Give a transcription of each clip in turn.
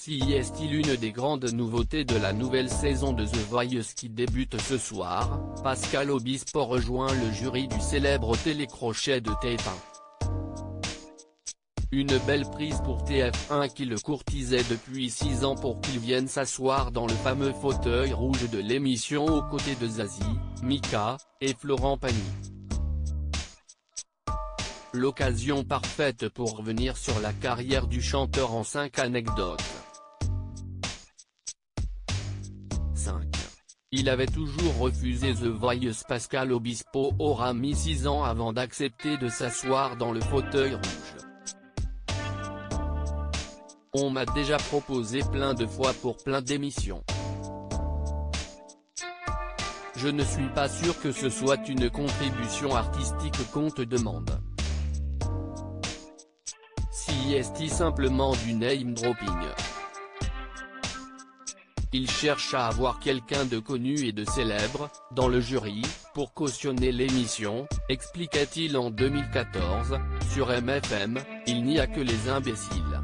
Est l'une des grandes nouveautés de la nouvelle saison de The Voice qui débute ce soir, Pascal Obispo rejoint le jury du célèbre télécrochet de TF1. Une belle prise pour TF1 qui le courtisait depuis 6 ans pour qu'il vienne s'asseoir dans le fameux fauteuil rouge de l'émission aux côtés de Zazie, Mika, et Florent Pagny. L'occasion parfaite pour revenir sur la carrière du chanteur en 5 anecdotes. 5. Il avait toujours refusé The Voice. Pascal Obispo aura mis 6 ans avant d'accepter de s'asseoir dans le fauteuil rouge. On m'a déjà proposé plein de fois pour plein d'émissions. Je ne suis pas sûr que ce soit une contribution artistique qu'on te demande. Si est simplement du name dropping. Il cherche à avoir quelqu'un de connu et de célèbre, dans le jury, pour cautionner l'émission, expliquait-il en 2014, sur MFM, il n'y a que les imbéciles.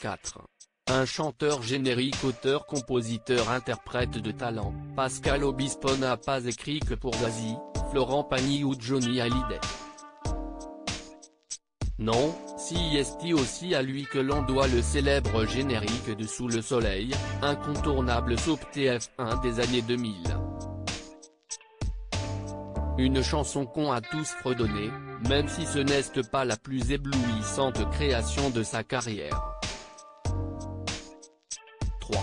4. Un chanteur générique, auteur, compositeur, interprète de talent, Pascal Obispo n'a pas écrit que pour Zazie, Florent Pagny ou Johnny Hallyday. Non, c'est aussi à lui que l'on doit le célèbre générique de Sous le soleil, incontournable soap TF1 des années 2000. Une chanson qu'on a tous fredonnée, même si ce n'est pas la plus éblouissante création de sa carrière. 3.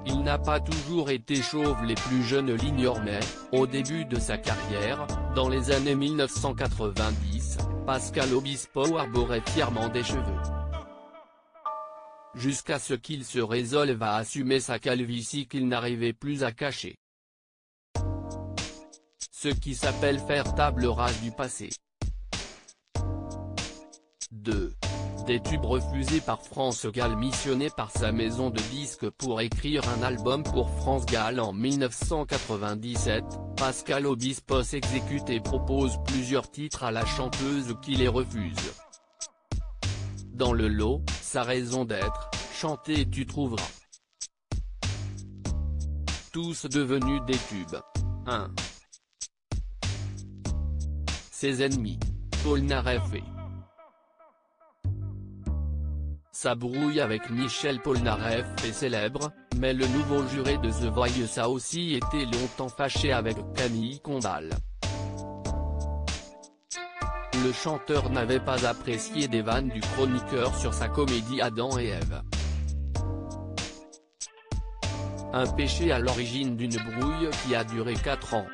Il n'a pas toujours été chauve, les plus jeunes l'ignorent, mais, au début de sa carrière, dans les années 1990, Pascal Obispo arborait fièrement des cheveux. Jusqu'à ce qu'il se résolve à assumer sa calvitie qu'il n'arrivait plus à cacher. Ce qui s'appelle faire table rase du passé. 2. Des tubes refusés par France Gall. Missionné par sa maison de disques pour écrire un album pour France Gall en 1997, Pascal Obispo s'exécute et propose plusieurs titres à la chanteuse qui les refuse. Dans le lot, sa raison d'être, chanter Tu trouveras. Tous devenus des tubes. 1. Ses ennemis. Polnareff et sa brouille avec Michel Polnareff est célèbre, mais le nouveau juré de The Voice a aussi été longtemps fâché avec Camille Combal. Le chanteur n'avait pas apprécié des vannes du chroniqueur sur sa comédie Adam et Ève. Un péché à l'origine d'une brouille qui a duré 4 ans.